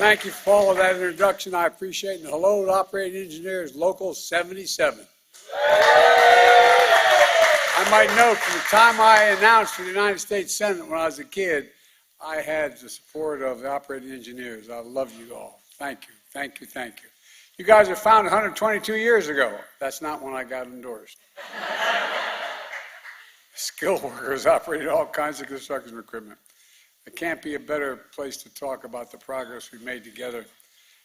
thank you for all of that introduction. I appreciate it. And hello to operating engineers, Local 77. I might note, from the time I announced for the United States Senate when I was a kid, I had the support of the operating engineers. I love you all. Thank you, thank you, thank you. You guys were founded 122 years ago. That's not when I got endorsed. Skilled workers operated all kinds of construction equipment. It can't be a better place to talk about the progress we've made together,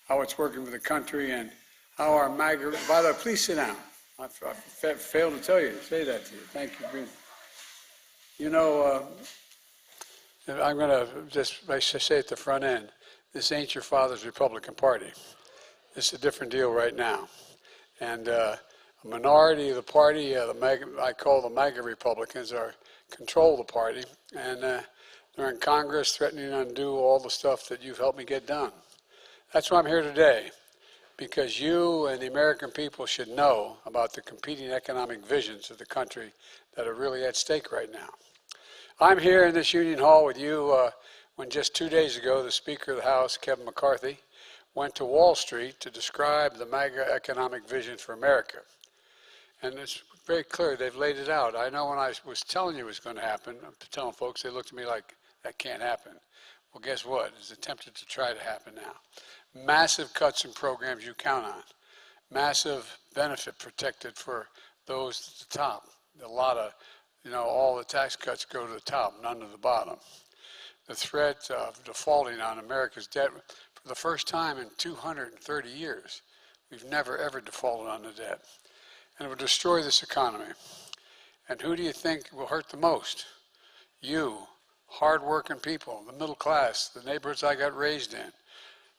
how it's working for the country, and how our MAGA, by the way, please sit down. I failed to tell you to say that to you. Thank you. You know, I'm going to just say at the front end, this ain't your father's Republican Party. This is a different deal right now. And a minority of the party, I call the MAGA Republicans, control the party. And they're in Congress threatening to undo all the stuff that you've helped me get done. That's why I'm here today, because you and the American people should know about the competing economic visions of the country that are really at stake right now. I'm here in this Union Hall with you when just 2 days ago the Speaker of the House, Kevin McCarthy, went to Wall Street to describe the MAGA economic vision for America. And it's very clear, they've laid it out. I know when I was telling you it was going to happen, I'm telling folks, they looked at me like, that can't happen. Well, guess what? It's attempted to try to happen now. Massive cuts in programs you count on. Massive benefit protected for those at the top. A lot of, all the tax cuts go to the top, none to the bottom. The threat of defaulting on America's debt, for the first time in 230 years, we've never ever defaulted on the debt. And it will destroy this economy. And who do you think will hurt the most? You. Hard-working people, the middle class, the neighborhoods I got raised in.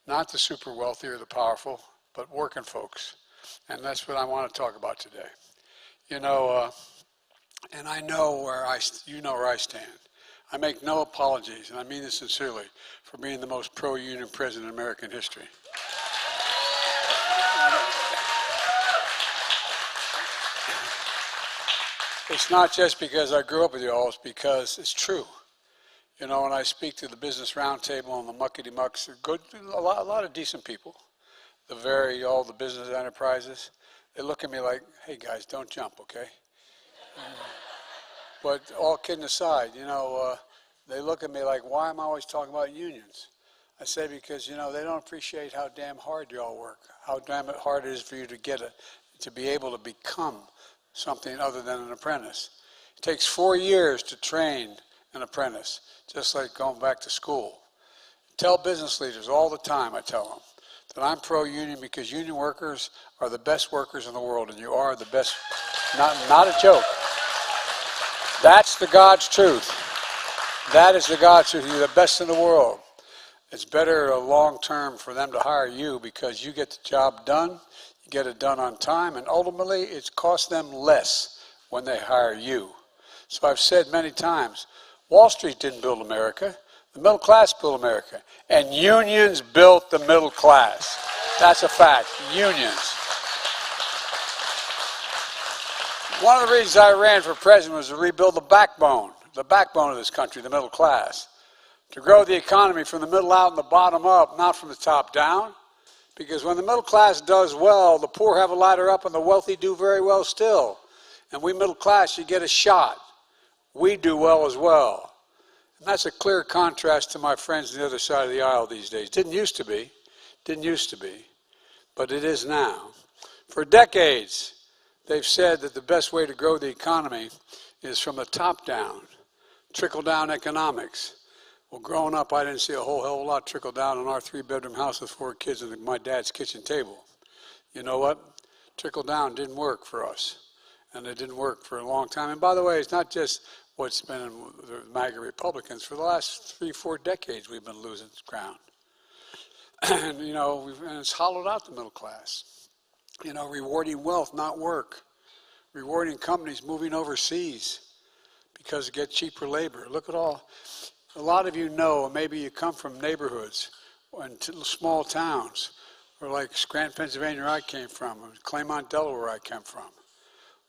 Not the super wealthy or the powerful, but working folks. And that's what I want to talk about today. And I know where you know where I stand. I make no apologies, and I mean this sincerely, for being the most pro-union president in American history. It's not just because I grew up with you all, it's because it's true. When I speak to the business roundtable and the muckety-mucks, a lot of decent people, all the business enterprises, they look at me like, hey guys, don't jump, okay? But all kidding aside, they look at me like, why am I always talking about unions? I say because, they don't appreciate how damn hard you all work, how damn hard it is for you to be able to become something other than an apprentice. It takes 4 years to train an apprentice, just like going back to school. Tell business leaders all the time, I tell them, that I'm pro-union because union workers are the best workers in the world, and you are the best, not a joke. That's the God's truth. That is the God's truth. You're the best in the world. It's better long-term for them to hire you because you get the job done, you get it done on time, and ultimately it costs them less when they hire you. So I've said many times, Wall Street didn't build America. The middle class built America. And unions built the middle class. That's a fact. Unions. One of the reasons I ran for president was to rebuild the backbone of this country, the middle class. To grow the economy from the middle out and the bottom up, not from the top down. Because when the middle class does well, the poor have a ladder up and the wealthy do very well still. And we middle class, you get a shot. We do well as well. And that's a clear contrast to my friends on the other side of the aisle these days. Didn't used to be, but it is now. For decades, they've said that the best way to grow the economy is from the top down, trickle-down economics. Well, growing up, I didn't see a whole hell of a lot trickle down in our 3-bedroom house with 4 kids and my dad's kitchen table. You know what? Trickle down didn't work for us. And it didn't work for a long time. And by the way, it's not just what's been in the MAGA Republicans. For the last 3-4 decades, we've been losing ground. And, and it's hollowed out the middle class. Rewarding wealth, not work. Rewarding companies moving overseas because they get cheaper labor. Look at a lot of you know, maybe you come from neighborhoods and small towns, or like Scranton, Pennsylvania, where I came from, or Claymont, Delaware, where I came from,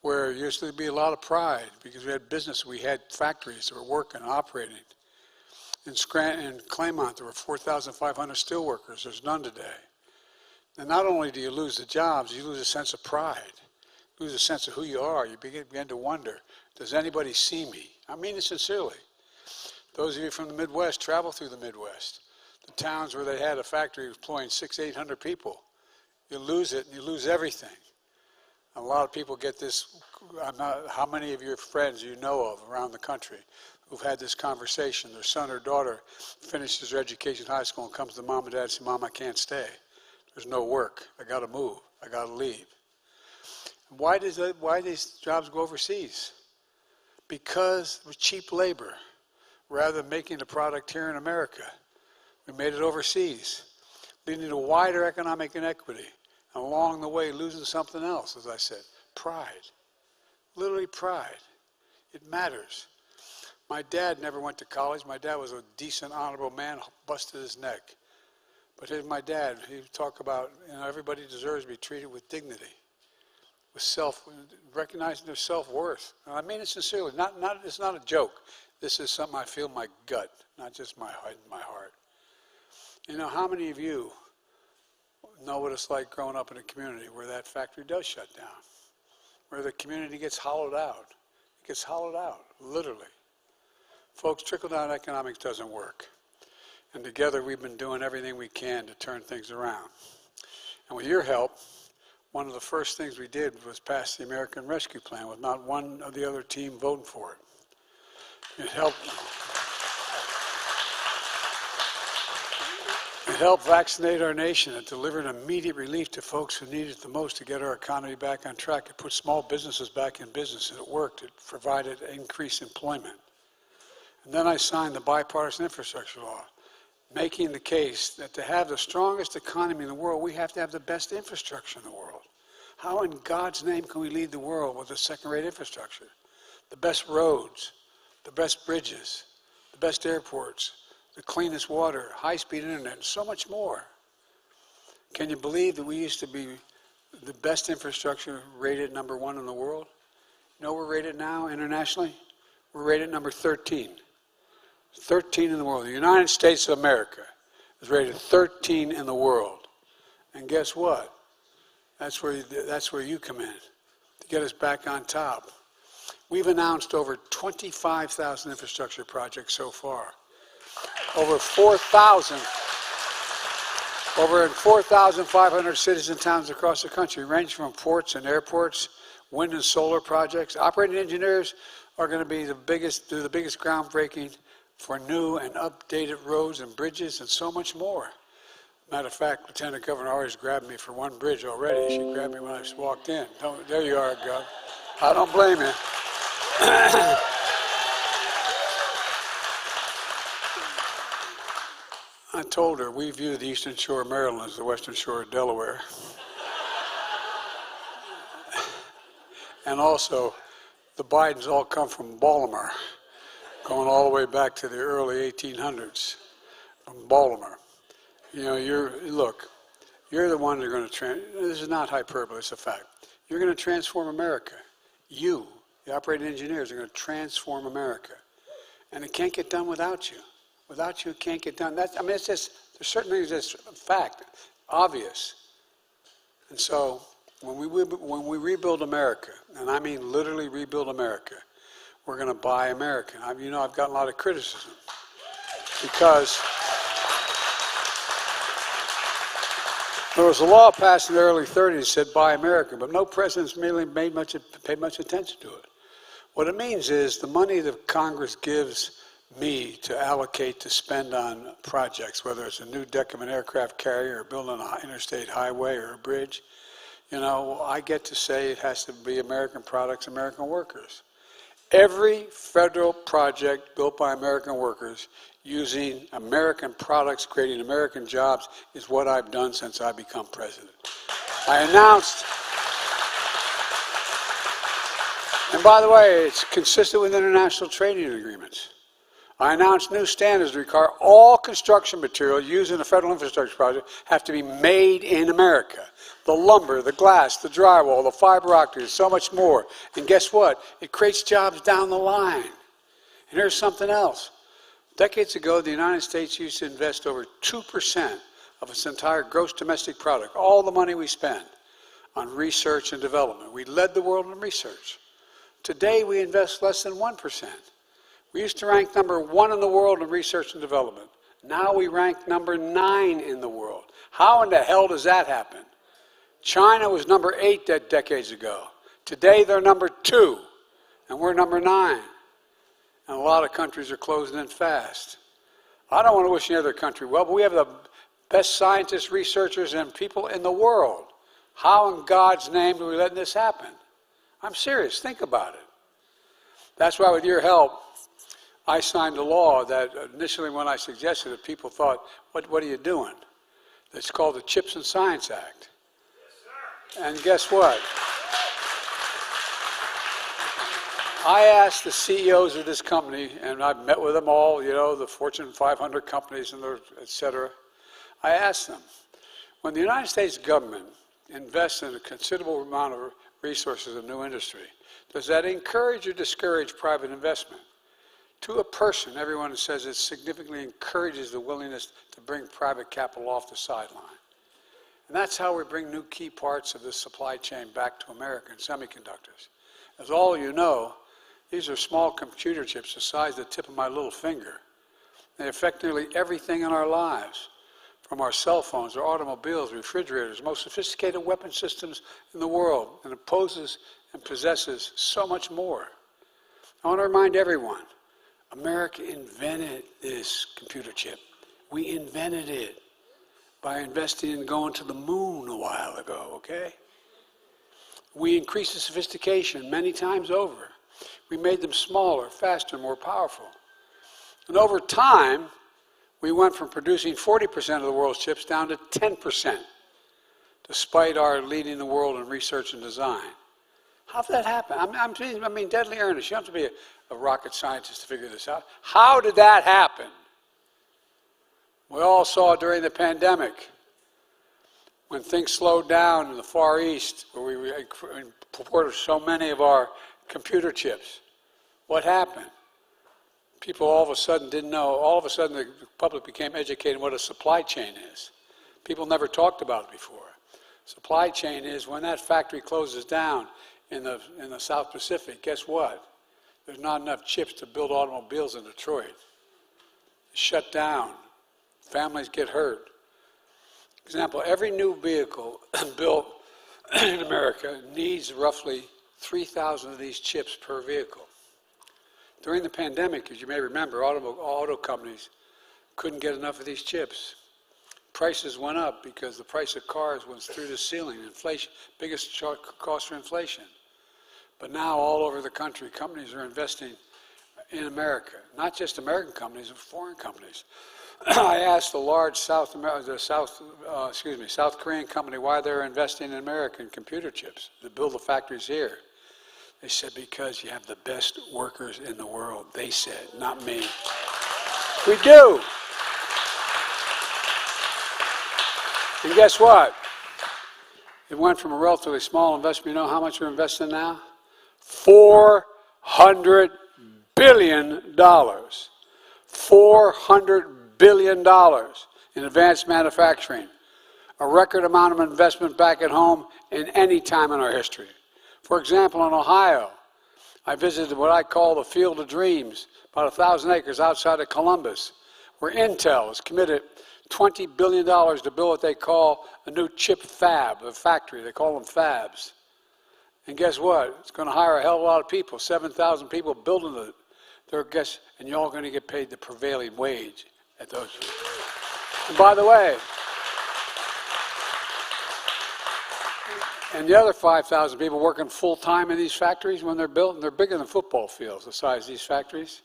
where there used to be a lot of pride because we had business, we had factories that were working and operating. In Scranton and Claymont, there were 4,500 steelworkers. There's none today. And not only do you lose the jobs, you lose a sense of pride. You lose a sense of who you are. You begin to wonder, does anybody see me? I mean it sincerely. Those of you from the Midwest, travel through the Midwest. The towns where they had a factory employing 600, 800 people. You lose it and you lose everything. A lot of people get this, how many of your friends you know of around the country who've had this conversation, their son or daughter finishes their education in high school and comes to mom and dad and says, Mom, I can't stay. There's no work. I got to move. I got to leave. Why these jobs go overseas? Because of cheap labor. Rather than making the product here in America, we made it overseas, leading to wider economic inequity. And along the way, losing something else, as I said, pride. Literally pride. It matters. My dad never went to college. My dad was a decent, honorable man, busted his neck. But here's my dad. He would talk about, everybody deserves to be treated with dignity, with recognizing their self-worth. And I mean it sincerely. It's not a joke. This is something I feel in my gut, not just my heart. How many of you know what it's like growing up in a community where that factory does shut down, where the community gets hollowed out? It gets hollowed out, literally. Folks, trickle-down economics doesn't work. And together we've been doing everything we can to turn things around. And with your help, one of the first things we did was pass the American Rescue Plan with not one of the other team voting for it. It helped vaccinate our nation. It delivered immediate relief to folks who needed it the most to get our economy back on track. It put small businesses back in business, and it worked. It provided increased employment. And then I signed the bipartisan infrastructure law, making the case that to have the strongest economy in the world, we have to have the best infrastructure in the world. How in God's name can we lead the world with a second-rate infrastructure? The best roads, the best bridges, the best airports, the cleanest water, high-speed internet, and so much more. Can you believe that we used to be the best infrastructure, rated number 1 in the world? You know where we're rated now internationally? We're rated number 13. 13 in the world. The United States of America is rated 13 in the world. And guess what? That's where you come in, to get us back on top. We've announced over 25,000 infrastructure projects so far. Over 4,500 cities and towns across the country, ranging from ports and airports, wind and solar projects. Operating engineers are going to be do the biggest groundbreaking for new and updated roads and bridges and so much more. Matter of fact, Lieutenant Governor always grabbed me for one bridge already. She grabbed me when I just walked in. There you are, Gov. I don't blame you. I told her we view the Eastern Shore of Maryland as the Western Shore of Delaware. And also, the Bidens all come from Baltimore, going all the way back to the early 1800s, from Baltimore. You're the one that's going to, this is not hyperbole, it's a fact. You're going to transform America. You, the operating engineers, are going to transform America. And it can't get done without you. Without you, it can't get done. It's just, there's certain things that's a fact, obvious. And so, when we rebuild America, and I mean literally rebuild America, we're going to buy American. I've gotten a lot of criticism because there was a law passed in the early 30s that said buy American, but no president's really paid much attention to it. What it means is the money that Congress gives me to allocate to spend on projects, whether it's a new deck of an aircraft carrier or building an interstate highway or a bridge, I get to say it has to be American products, American workers. Every federal project built by American workers using American products, creating American jobs, is what I've done since I become president. I announced, and by the way, it's consistent with international trading agreements. I announced new standards that require all construction material used in a federal infrastructure project have to be made in America. The lumber, the glass, the drywall, the fiber optics, so much more. And guess what? It creates jobs down the line. And here's something else. Decades ago, the United States used to invest over 2% of its entire gross domestic product, all the money we spend, on research and development. We led the world in research. Today, we invest less than 1%. We used to rank number 1 in the world in research and development. Now we rank number 9 in the world. How in the hell does that happen? China was number 8 decades ago. Today, they're number 2, and we're number 9. And a lot of countries are closing in fast. I don't want to wish any other country well, but we have the best scientists, researchers, and people in the world. How in God's name do we let this happen? I'm serious. Think about it. That's why, with your help, I signed a law that initially when I suggested it, people thought, what are you doing? It's called the Chips and Science Act. Yes, sir. And guess what? I asked the CEOs of this company, and I've met with them all, you know, the Fortune 500 companies and their, et cetera. I asked them, when the United States government invests in a considerable amount of resources in new industry, does that encourage or discourage private investment? To a person, everyone says it significantly encourages the willingness to bring private capital off the sideline. And that's how we bring new key parts of the supply chain back to American semiconductors. As all you know, these are small computer chips the size of the tip of my little finger. They affect nearly everything in our lives, from our cell phones, our automobiles, refrigerators, most sophisticated weapon systems in the world, and it poses and possesses so much more. I want to remind everyone, America invented this computer chip. We invented it by investing in going to the moon a while ago, okay? We increased the sophistication many times over. We made them smaller, faster, more powerful. And over time, we went from producing 40% of the world's chips down to 10%, despite our leading the world in research and design. How did that happen? I mean, deadly earnest. You don't have to be a rocket scientist to figure this out. How did that happen? We all saw during the pandemic, when things slowed down in the Far East, where we imported so many of our computer chips. What happened? People all of a sudden didn't know. All of a sudden, the public became educated in what a supply chain is. People never talked about it before. Supply chain is when that factory closes down in the South Pacific, guess what? There's not enough chips to build automobiles in Detroit. It's shut down. Families get hurt. For example, every new vehicle built in America needs roughly 3,000 of these chips per vehicle. During the pandemic, as you may remember, auto companies couldn't get enough of these chips. Prices went up because the price of cars went through the ceiling. Inflation, biggest cost for inflation. But now all over the country, companies are investing in America. Not just American companies, but foreign companies. I asked the large South Korean company why they're investing in American computer chips to build the factories here. They said, because you have the best workers in the world. They said, not me. We do. And guess what? It went from a relatively small investment. You know how much we're investing now? $400 billion. $400 billion in advanced manufacturing. A record amount of investment back at home in any time in our history. For example, in Ohio, I visited what I call the Field of Dreams, about 1,000 acres outside of Columbus, where Intel has committed $20 billion to build what they call a new chip fab, a factory. They call them fabs. And guess what? It's going to hire a hell of a lot of people, 7,000 people building it. And you're all going to get paid the prevailing wage at those. And by the way, and the other 5,000 people working full-time in these factories when they're built, and they're bigger than football fields, the size of these factories.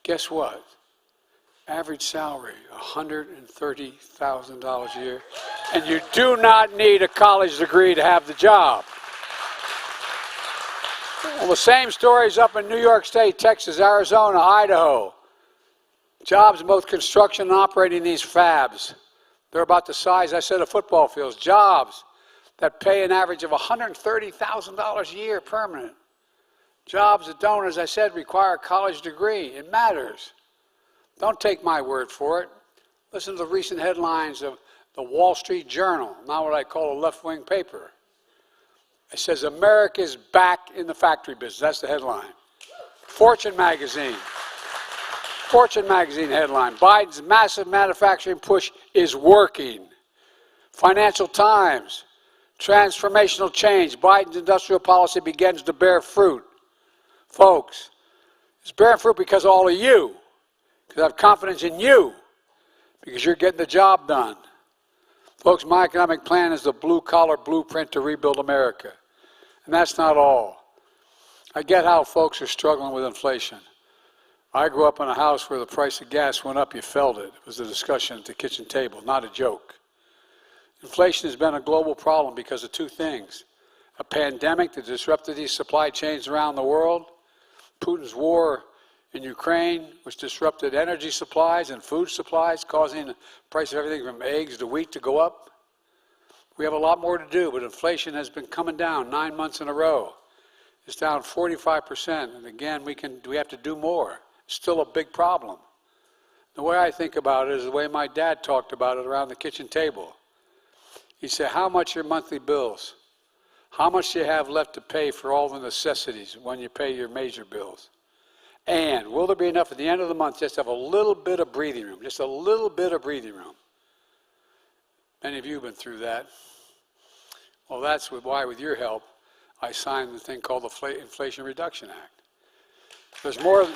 Guess what? Average salary, $130,000 a year. And you do not need a college degree to have the job. Well, the same story's up in New York State, Texas, Arizona, Idaho. Jobs in both construction and operating these fabs. They're about the size, I said, of football fields. Jobs that pay an average of $130,000 a year permanent. Jobs that don't, as I said, require a college degree. It matters. Don't take my word for it. Listen to the recent headlines of the Wall Street Journal, now what I call a left-wing paper. It says, America's back in the factory business. That's the headline. Fortune magazine headline, Biden's massive manufacturing push is working. Financial Times, transformational change. Biden's industrial policy begins to bear fruit. Folks, it's bearing fruit because of all of you, because I have confidence in you, because you're getting the job done. Folks, my economic plan is the blue-collar blueprint to rebuild America. And that's not all. I get how folks are struggling with inflation. I grew up in a house where the price of gas went up, you felt it. It was a discussion at the kitchen table, not a joke. Inflation has been a global problem because of two things. A pandemic that disrupted these supply chains around the world, Putin's war in Ukraine, which disrupted energy supplies and food supplies, causing the price of everything from eggs to wheat to go up. We have a lot more to do, but inflation has been coming down 9 months in a row. It's down 45%, and again, we have to do more. It's still a big problem. The way I think about it is the way my dad talked about it around the kitchen table. He said, how much are your monthly bills? How much do you have left to pay for all the necessities when you pay your major bills? And will there be enough at the end of the month just to have a little bit of breathing room, just a little bit of breathing room? Many of you have been through that. Well, that's why, with your help, I signed the thing called the Inflation Reduction Act. There's more than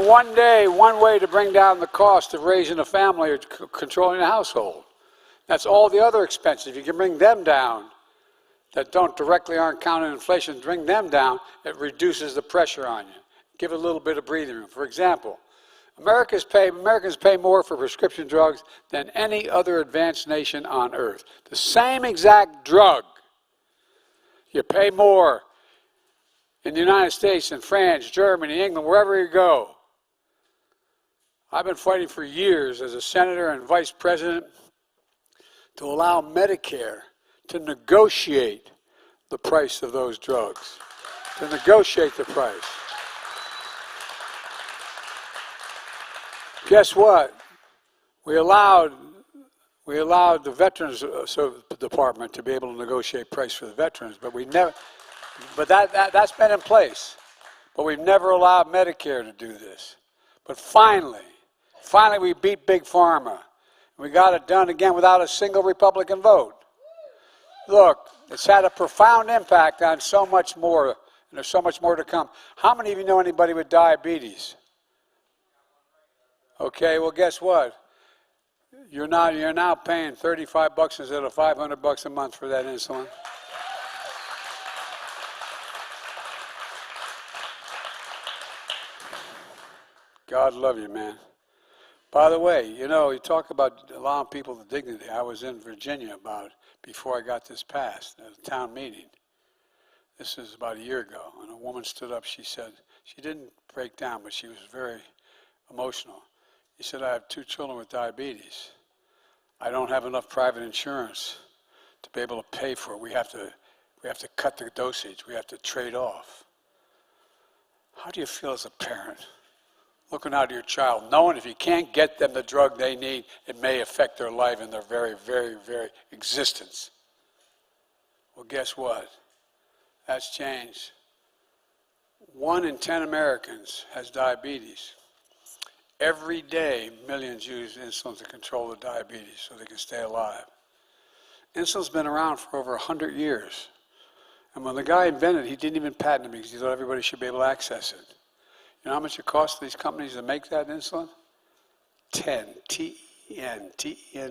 one day, one way to bring down the cost of raising a family or controlling a household. That's all the other expenses. If you can bring them down, that aren't counted in inflation, bring them down, it reduces the pressure on you. Give it a little bit of breathing room. For example, Americans pay more for prescription drugs than any other advanced nation on earth. The same exact drug. You pay more in the United States, in France, Germany, England, wherever you go. I've been fighting for years as a senator and vice president to allow Medicare to negotiate the price of those drugs, to negotiate the price. Guess what? We allowed the Veterans Department to be able to negotiate price for the veterans, but that's been in place. But we've never allowed Medicare to do this. But finally we beat Big Pharma. We got it done again without a single Republican vote. Look, it's had a profound impact on so much more, and there's so much more to come. How many of you know anybody with diabetes? Okay, well, guess what? You're now paying $35 instead of $500 a month for that insulin. God love you, man. By the way, you talk about allowing people the dignity. I was in Virginia before I got this passed at a town meeting. This is about a year ago, and a woman stood up. She said, she didn't break down, but she was very emotional. She said, I have 2 children with diabetes. I don't have enough private insurance to be able to pay for it. We have to cut the dosage. We have to trade off. How do you feel as a parent? Looking out at your child, knowing if you can't get them the drug they need, it may affect their life and their very, very, very existence. Well, guess what? That's changed. 1 in 10 Americans has diabetes. Every day, millions use insulin to control their diabetes so they can stay alive. Insulin's been around for over 100 years. And when the guy invented it, he didn't even patent it because he thought everybody should be able to access it. You know how much it costs these companies to make that insulin? T-E-N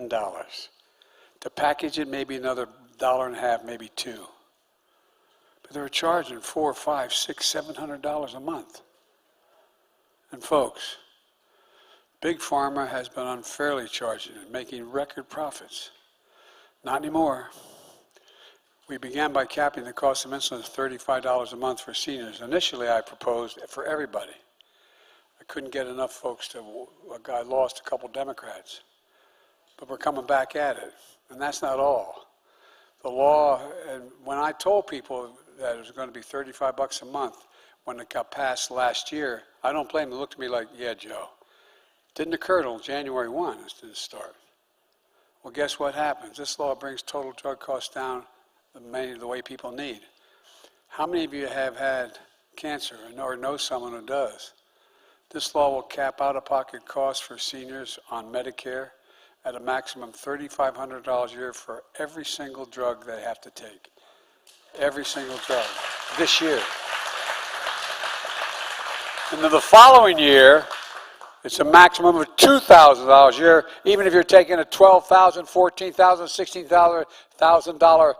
dollars. To package it, maybe another $1.50, maybe $2. But they were charging $400, $500, $600, $700 a month. And folks, Big Pharma has been unfairly charging and making record profits. Not anymore. We began by capping the cost of insulin at $35 a month for seniors. Initially, I proposed for everybody. I couldn't get enough folks I lost a couple Democrats. But we're coming back at it. And that's not all. The law, and when I told people that it was going to be $35 a month, when it got passed last year, I don't blame them. They looked at me like, yeah, Joe. Didn't occur until January 1, it didn't start. Well, guess what happens? This law brings total drug costs down the way people need. How many of you have had cancer or know someone who does? This law will cap out-of-pocket costs for seniors on Medicare at a maximum $3,500 a year for every single drug they have to take. Every single drug. This year. And then the following year, it's a maximum of $2,000 a year, even if you're taking a $12,000, $14,000, $16,000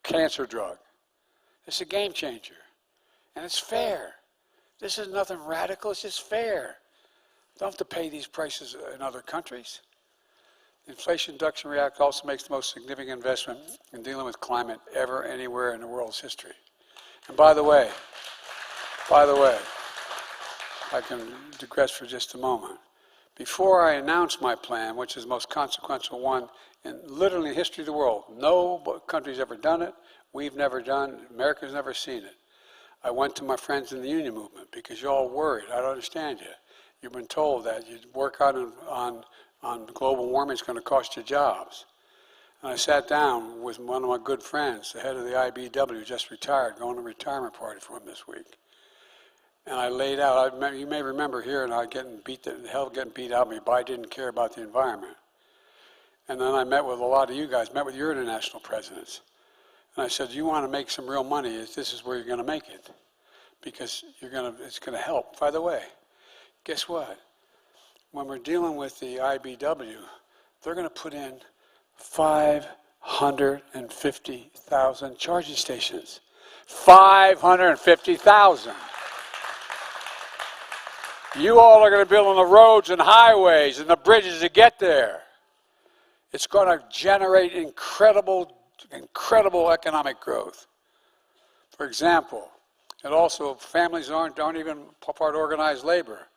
cancer drug. It's a game changer. And it's fair. This is nothing radical, it's just fair. Don't have to pay these prices in other countries. The Inflation Reduction Act also makes the most significant investment in dealing with climate ever, anywhere in the world's history. And by the way, I can digress for just a moment. Before I announce my plan, which is the most consequential one in literally the history of the world, no country's ever done it, we've never done it, America's never seen it. I went to my friends in the union movement because you're all worried. I don't understand you. You've been told that you work on global warming is going to cost you jobs. And I sat down with one of my good friends, the head of the IBW, just retired, going to a retirement party for him this week. And I laid out, you may remember hearing I getting beat out of me, but I didn't care about the environment. And then I met with a lot of you guys, met with your international presidents. And I said, you want to make some real money, this is where you're going to make it. Because it's going to help. By the way, guess what? When we're dealing with the IBW, they're going to put in 550,000 charging stations. 550,000. You all are going to build on the roads and highways and the bridges to get there. It's going to generate incredible economic growth. For example, and also families aren't even part of organized labor.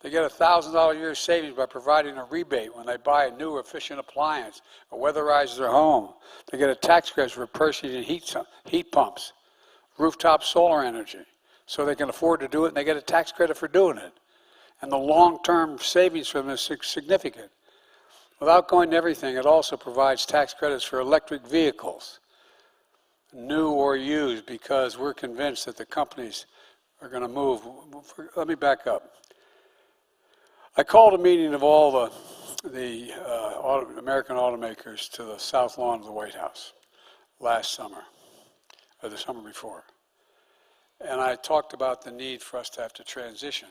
They get $1,000 a year savings by providing a rebate when they buy a new efficient appliance or weatherize their home. They get a tax credit for purchasing heat pumps, rooftop solar energy, so they can afford to do it and they get a tax credit for doing it. And the long-term savings from this is significant. Without going to everything, it also provides tax credits for electric vehicles, new or used, because we're convinced that the companies are going to move. Let me back up. I called a meeting of all the American automakers to the south lawn of the White House last summer, or the summer before. And I talked about the need for us to have to transition.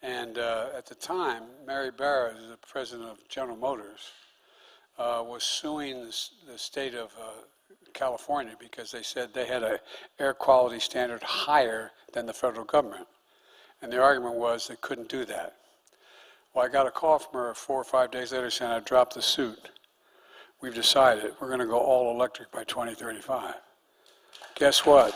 And at the time, Mary Barra, the president of General Motors, was suing the state of California because they said they had an air quality standard higher than the federal government. And the argument was they couldn't do that. Well, I got a call from her 4 or 5 days later saying I dropped the suit. We've decided we're going to go all electric by 2035. Guess what?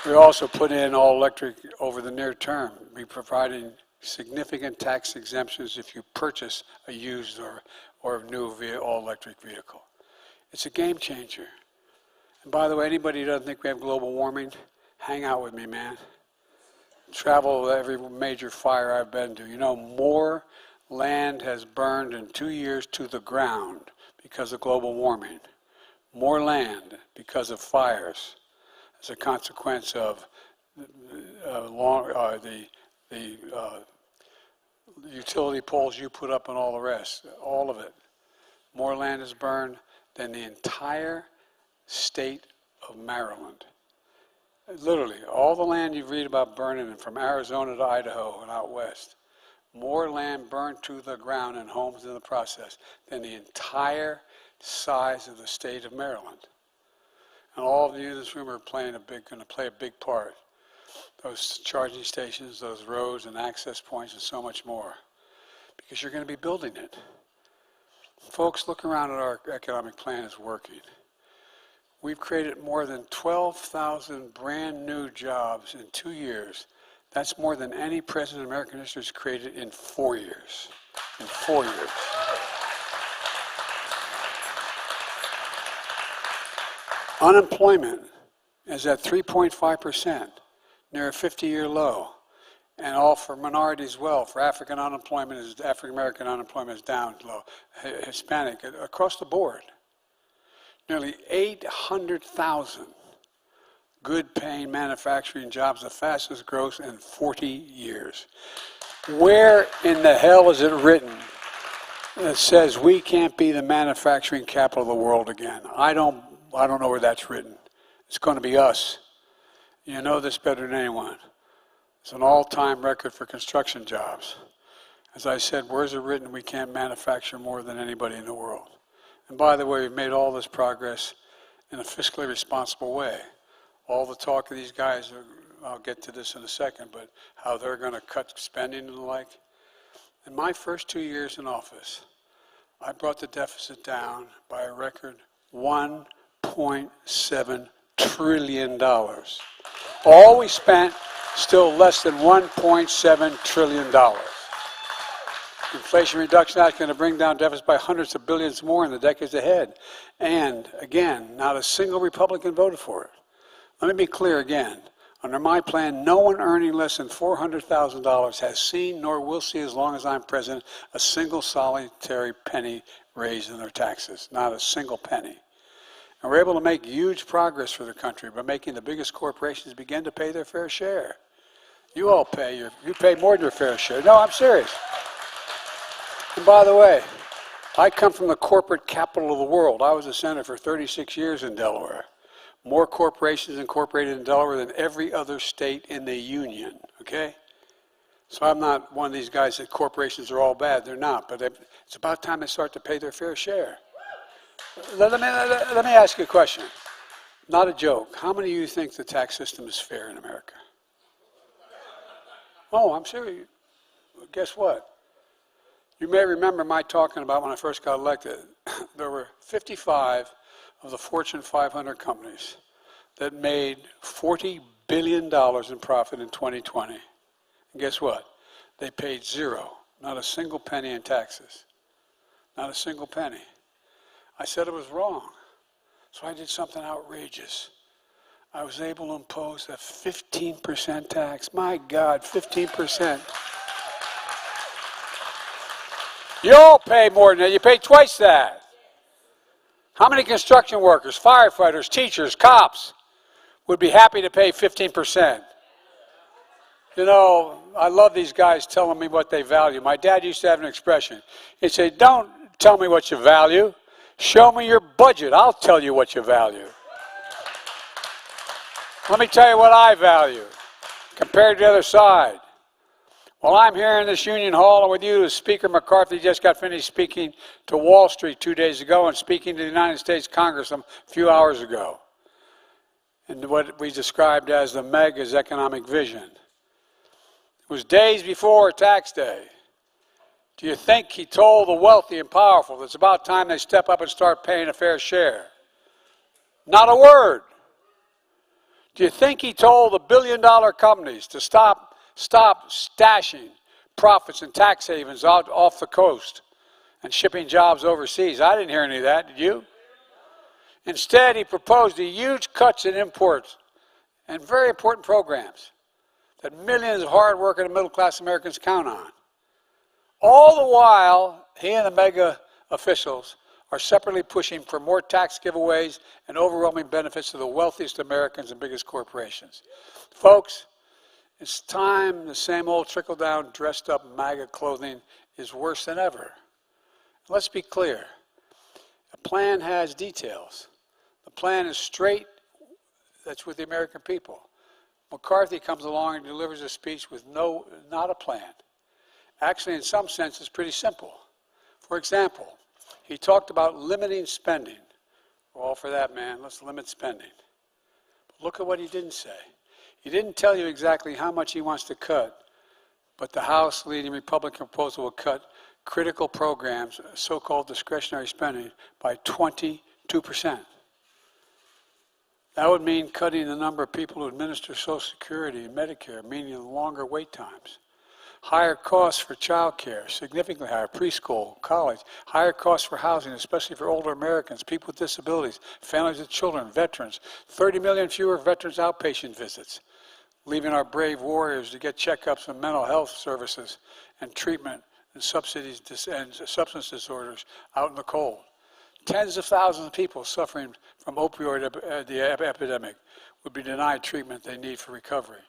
We also put in all electric over the near term. We're providing significant tax exemptions if you purchase a used or a new all electric vehicle. It's a game changer. And by the way, anybody who doesn't think we have global warming, hang out with me, man. Travel every major fire I've been to. You know, more land has burned in 2 years to the ground because of global warming. More land because of fires as a consequence of the utility poles you put up and all the rest, all of it. More land is burned than the entire state of Maryland. Literally, all the land you read about burning from Arizona to Idaho and out west, more land burned to the ground and homes in the process than the entire size of the state of Maryland. And all of you in this room are going to play a big part. Those charging stations, those roads and access points and so much more. Because you're going to be building it. Folks, look around at our economic plan is working. We've created more than 12,000 brand new jobs in 2 years. That's more than any president in American history has created in 4 years. In 4 years. Unemployment is at 3.5%, near a 50-year low. And all for minorities as well. For African American unemployment is down low. Hispanic, across the board. Nearly 800,000 good-paying manufacturing jobs, the fastest growth in 40 years. Where in the hell is it written that says we can't be the manufacturing capital of the world again? I don't know where that's written. It's going to be us. You know this better than anyone. It's an all-time record for construction jobs. As I said, where's it written we can't manufacture more than anybody in the world? And by the way, we've made all this progress in a fiscally responsible way. All the talk of these guys, I'll get to this in a second, but how they're going to cut spending and the like. In my first 2 years in office, I brought the deficit down by a record $1.7 trillion. All we spent, still less than $1.7 trillion. Inflation Reduction Act is going to bring down deficits by hundreds of billions more in the decades ahead. And again, not a single Republican voted for it. Let me be clear again. Under my plan, no one earning less than $400,000 has seen nor will see, as long as I'm president, a single solitary penny raised in their taxes. Not a single penny. And we're able to make huge progress for the country by making the biggest corporations begin to pay their fair share. You all pay you pay more than your fair share. No, I'm serious. And by the way, I come from the corporate capital of the world. I was a senator for 36 years in Delaware. More corporations incorporated in Delaware than every other state in the union, okay? So I'm not one of these guys that corporations are all bad. They're not, but it's about time they start to pay their fair share. Let me ask you a question. Not a joke. How many of you think the tax system is fair in America? Oh, I'm serious. Guess what? You may remember my talking about when I first got elected. There were 55 of the Fortune 500 companies that made $40 billion in profit in 2020. And guess what? They paid zero, not a single penny in taxes. Not a single penny. I said it was wrong. So I did something outrageous. I was able to impose a 15% tax. My God, 15%. You all pay more than that. You pay twice that. How many construction workers, firefighters, teachers, cops would be happy to pay 15%? You know, I love these guys telling me what they value. My dad used to have an expression. He'd say, don't tell me what you value. Show me your budget. I'll tell you what you value. Let me tell you what I value compared to the other side. Well, I'm here in this Union Hall and with you, Speaker McCarthy just got finished speaking to Wall Street 2 days ago and speaking to the United States Congress a few hours ago. And what we described as the mega's economic vision. It was days before tax day. Do you think he told the wealthy and powerful that it's about time they step up and start paying a fair share? Not a word. Do you think he told the billion-dollar companies to stop stashing profits in tax havens out off the coast and shipping jobs overseas? I didn't hear any of that, did you? Instead, he proposed huge cuts in imports and very important programs that millions of hard-working and middle-class Americans count on. All the while, he and the mega officials are separately pushing for more tax giveaways and overwhelming benefits to the wealthiest Americans and biggest corporations. Folks, it's time the same old trickle-down, dressed-up MAGA clothing is worse than ever. Let's be clear. The plan has details. The plan is straight. That's with the American people. McCarthy comes along and delivers a speech with not a plan. Actually, in some sense, it's pretty simple. For example, he talked about limiting spending. We're all for that, man. Let's limit spending. But look at what he didn't say. He didn't tell you exactly how much he wants to cut, but the House leading Republican proposal will cut critical programs, so-called discretionary spending, by 22%. That would mean cutting the number of people who administer Social Security and Medicare, meaning longer wait times. Higher costs for child care, significantly higher, preschool, college. Higher costs for housing, especially for older Americans, people with disabilities, families with children, veterans. 30 million fewer veterans outpatient visits, leaving our brave warriors to get checkups and mental health services and treatment and subsidies and substance disorders out in the cold. Tens of thousands of people suffering from opioid epidemic would be denied treatment they need for recovery.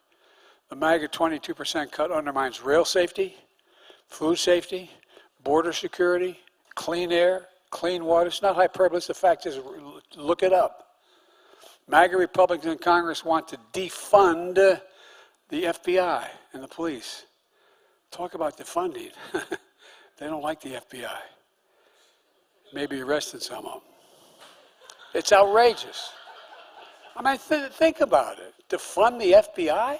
The MAGA 22% cut undermines rail safety, food safety, border security, clean air, clean water. It's not hyperbole, it's the fact is, look it up. MAGA Republicans in Congress want to defund the FBI and the police. Talk about defunding. They don't like the FBI. Maybe arrested some of them. It's outrageous. I mean, think about it. Defund the FBI?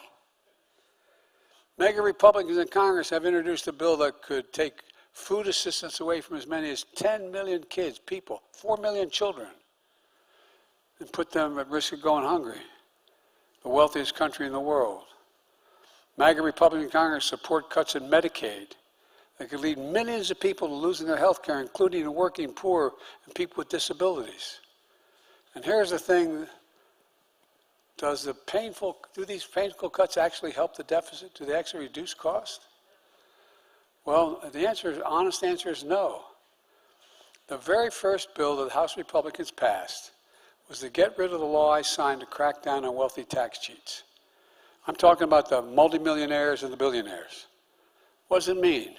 MAGA Republicans in Congress have introduced a bill that could take food assistance away from as many as 10 million kids, people, 4 million children, and put them at risk of going hungry. The wealthiest country in the world. MAGA Republican Congress support cuts in Medicaid that could lead millions of people to losing their health care, including the working poor and people with disabilities. And here's the thing, do these painful cuts actually help the deficit? Do they actually reduce cost? Well, the honest answer is no. The very first bill that the House Republicans passed was to get rid of the law I signed to crack down on wealthy tax cheats. I'm talking about the multimillionaires and the billionaires. What does it mean?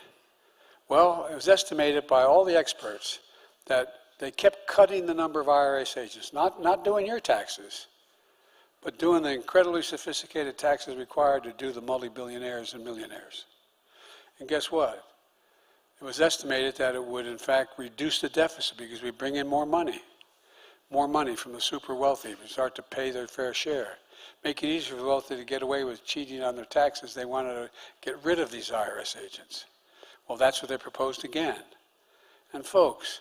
Well, it was estimated by all the experts that they kept cutting the number of IRS agents, not doing your taxes, but doing the incredibly sophisticated taxes required to do the multi-billionaires and millionaires. And guess what? It was estimated that it would, in fact, reduce the deficit because we bring in more money from the super wealthy. We start to pay their fair share. Make it easier for the wealthy to get away with cheating on their taxes. They wanted to get rid of these IRS agents. Well, that's what they proposed again. And folks,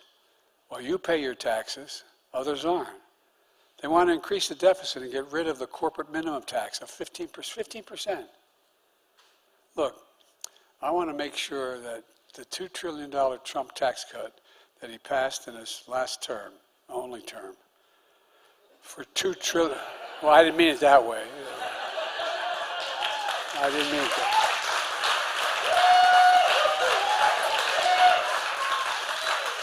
while you pay your taxes, others aren't. They want to increase the deficit and get rid of the corporate minimum tax of 15%. Look, I want to make sure that the $2 trillion Trump tax cut that he passed in his last term, only term, for $2 trillion, well, I didn't mean it that way. I didn't mean it that way.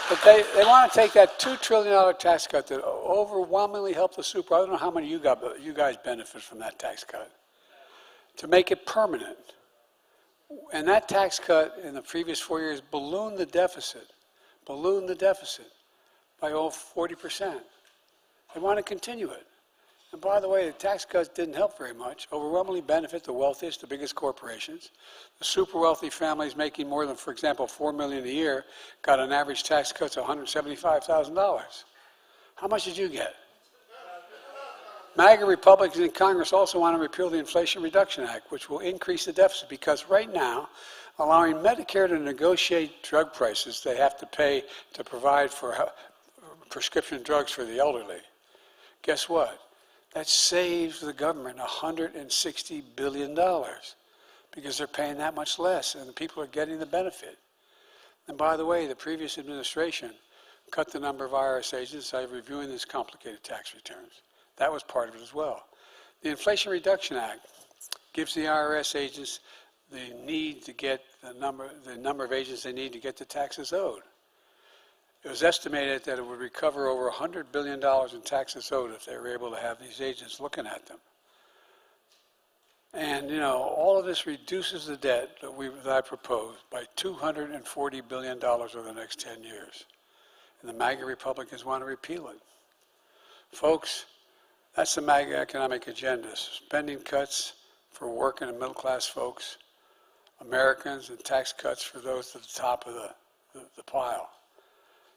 But they want to take that $2 trillion tax cut that overwhelmingly helped the super. I don't know how many of you guys benefit from that tax cut, to make it permanent. And that tax cut in the previous 4 years ballooned the deficit by over 40%. They want to continue it. And by the way, the tax cuts didn't help very much. Overwhelmingly benefit the wealthiest, the biggest corporations. The super wealthy families making more than, for example, $4 million a year got an average tax cut of $175,000. How much did you get? MAGA Republicans in Congress also want to repeal the Inflation Reduction Act, which will increase the deficit because right now, allowing Medicare to negotiate drug prices they have to pay to provide for prescription drugs for the elderly. Guess what? That saves the government $160 billion because they're paying that much less and the people are getting the benefit. And by the way, the previous administration cut the number of IRS agents by reviewing these complicated tax returns. That was part of it as well. The Inflation Reduction Act gives the IRS agents the need to get the number of agents they need to get the taxes owed. It was estimated that it would recover over $100 billion in taxes owed if they were able to have these agents looking at them. And, you know, all of this reduces the debt that I proposed by $240 billion over the next 10 years. And the MAGA Republicans want to repeal it. Folks, that's the MAGA economic agenda. Spending cuts for working and middle-class folks, Americans, and tax cuts for those at the top of the pile.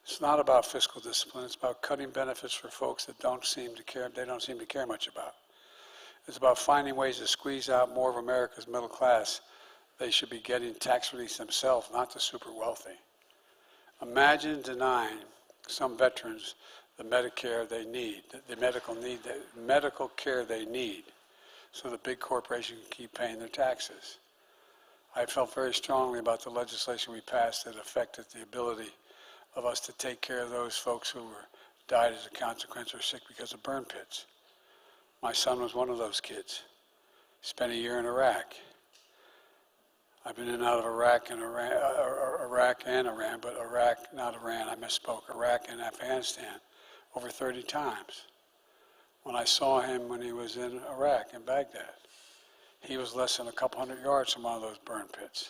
It's not about fiscal discipline. It's about cutting benefits for folks that don't seem to care much about. It's about finding ways to squeeze out more of America's middle class. They should be getting tax relief themselves, not the super wealthy. Imagine denying some veterans the Medicare they need, the medical care they need, so the big corporations can keep paying their taxes. I felt very strongly about the legislation we passed that affected the ability of us to take care of those folks who died as a consequence or sick because of burn pits. My son was one of those kids. Spent a year in Iraq. I've been in and out of Iraq and Iran, but Iraq, not Iran, I misspoke, Iraq and Afghanistan over 30 times. When I saw him when he was in Iraq, in Baghdad, he was less than a couple hundred yards from one of those burn pits.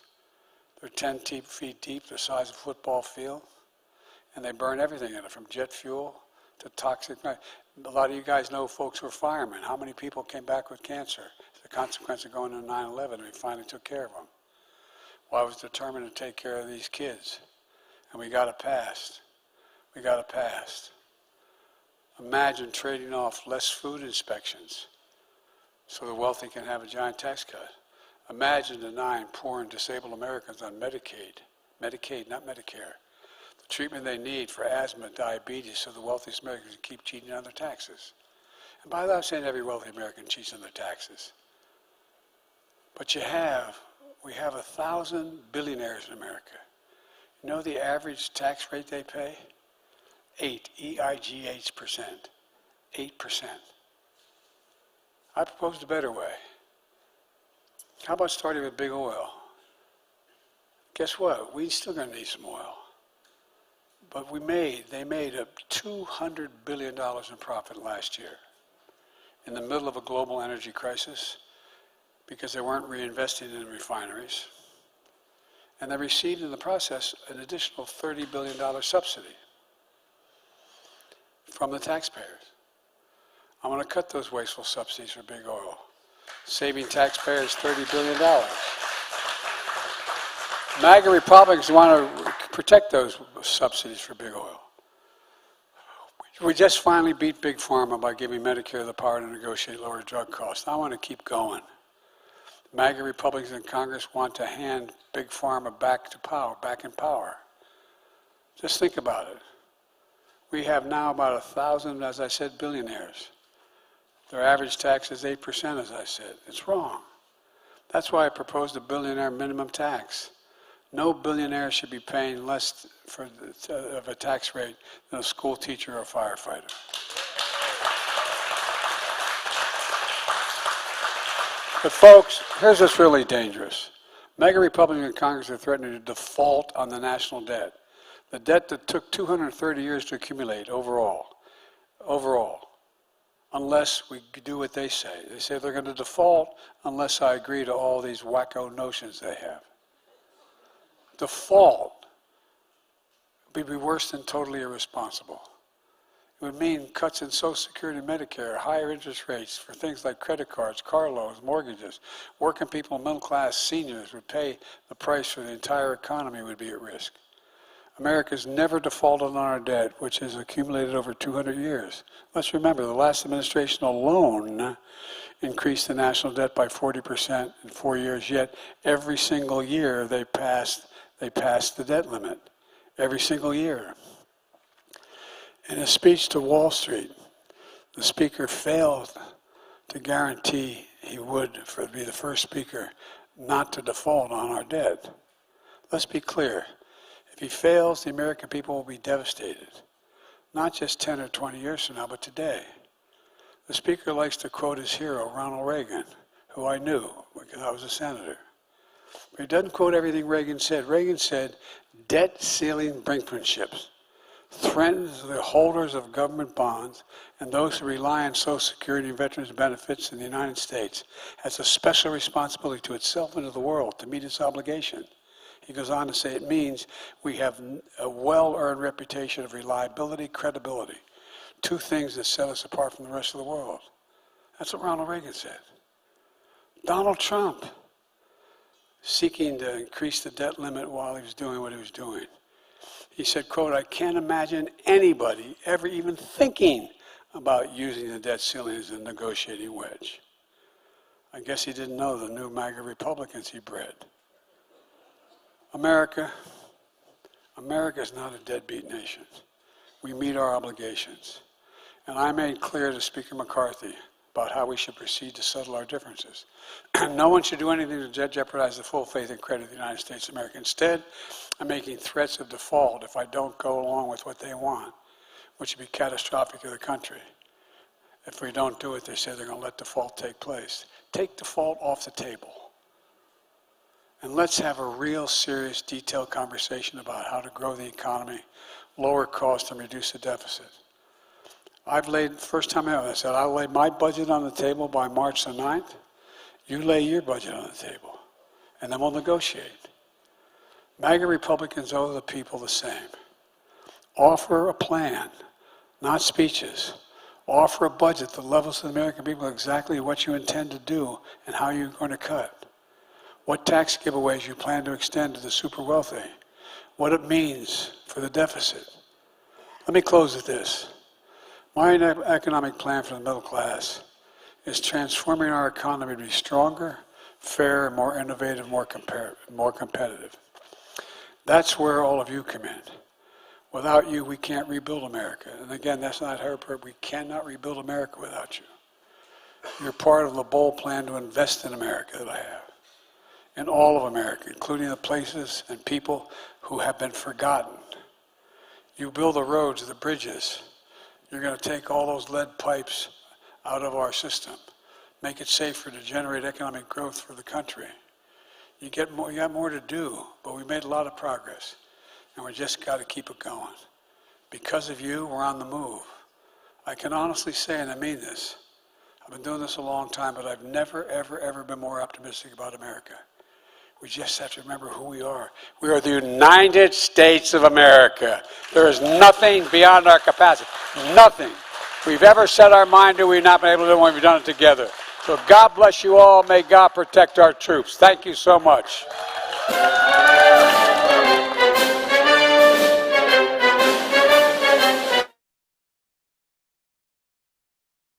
They're 10 feet deep, the size of a football field, and they burn everything in it, from jet fuel to toxic. A lot of you guys know folks who are firemen. How many people came back with cancer as a consequence of going to 9/11, and we finally took care of them? Well, I was determined to take care of these kids, and we got it passed. We got it passed. Imagine trading off less food inspections so the wealthy can have a giant tax cut. Imagine denying poor and disabled Americans on Medicaid, not Medicare, the treatment they need for asthma, diabetes, so the wealthiest Americans can keep cheating on their taxes. And by that, I'm saying every wealthy American cheats on their taxes. But we have 1,000 billionaires in America. You know the average tax rate they pay? 8%. 8%. I proposed a better way. How about starting with big oil? Guess what? We're still going to need some oil. But they made up $200 billion in profit last year in the middle of a global energy crisis because they weren't reinvesting in refineries. And they received in the process an additional $30 billion subsidy from the taxpayers. I'm going to cut those wasteful subsidies for big oil, saving taxpayers $30 billion. MAGA Republicans want to protect those subsidies for big oil. We just finally beat Big Pharma by giving Medicare the power to negotiate lower drug costs. I want to keep going. MAGA Republicans in Congress want to hand Big Pharma back in power. Just think about it. We have now about 1,000, as I said, billionaires. Their average tax is 8%, as I said. It's wrong. That's why I proposed a billionaire minimum tax. No billionaire should be paying less of a tax rate than a school teacher or a firefighter. But folks, here's what's really dangerous. MAGA Republicans in Congress are threatening to default on the national debt. The debt that took 230 years to accumulate overall, unless we do what they say. They say they're going to default unless I agree to all these wacko notions they have. Default would be worse than totally irresponsible. It would mean cuts in Social Security and Medicare, higher interest rates for things like credit cards, car loans, mortgages. Working people, middle class, seniors would pay the price for the entire economy would be at risk. America's never defaulted on our debt, which has accumulated over 200 years. Let's remember, the last administration alone increased the national debt by 40% in 4 years, yet every single year they passed the debt limit. Every single year. In a speech to Wall Street, the speaker failed to guarantee he would be the first speaker not to default on our debt. Let's be clear. If he fails, the American people will be devastated. Not just 10 or 20 years from now, but today. The speaker likes to quote his hero, Ronald Reagan, who I knew because I was a senator. But he doesn't quote everything Reagan said. Reagan said, debt ceiling brinkmanship threatens the holders of government bonds and those who rely on Social Security and veterans benefits in the United States has a special responsibility to itself and to the world to meet its obligation. He goes on to say it means we have a well-earned reputation of reliability, credibility, two things that set us apart from the rest of the world. That's what Ronald Reagan said. Donald Trump, seeking to increase the debt limit while he was doing what he was doing. He said, quote, I can't imagine anybody ever even thinking about using the debt ceiling as a negotiating wedge. I guess he didn't know the new MAGA Republicans he bred. America is not a deadbeat nation. We meet our obligations. And I made clear to Speaker McCarthy about how we should proceed to settle our differences. No one should do anything to jeopardize the full faith and credit of the United States of America. Instead, I'm making threats of default if I don't go along with what they want, which would be catastrophic to the country. If we don't do it, they say they're going to let default take place. Take default off the table. And let's have a real serious, detailed conversation about how to grow the economy, lower costs, and reduce the deficit. I've laid, first time ever, I said, I'll lay my budget on the table by March the 9th. You lay your budget on the table, and then we'll negotiate. MAGA Republicans owe the people the same. Offer a plan, not speeches. Offer a budget that levels to the American people exactly what you intend to do and how you're going to cut. What tax giveaways you plan to extend to the super wealthy. What it means for the deficit. Let me close with this. My economic plan for the middle class is transforming our economy to be stronger, fairer, more innovative, more competitive. That's where all of you come in. Without you, we can't rebuild America. And again, that's not her purpose. We cannot rebuild America without you. You're part of the bold plan to invest in America that I have. In all of America, including the places and people who have been forgotten. You build the roads, the bridges. You're going to take all those lead pipes out of our system, make it safer to generate economic growth for the country. You got more to do, but we made a lot of progress, and we just got to keep it going. Because of you, we're on the move. I can honestly say, and I mean this, I've been doing this a long time, but I've never, ever, ever been more optimistic about America. We just have to remember who we are. We are the United States of America. There is nothing beyond our capacity. Nothing we've ever set our mind to, we've not been able to do when we've done it together. So God bless you all. May God protect our troops. Thank you so much.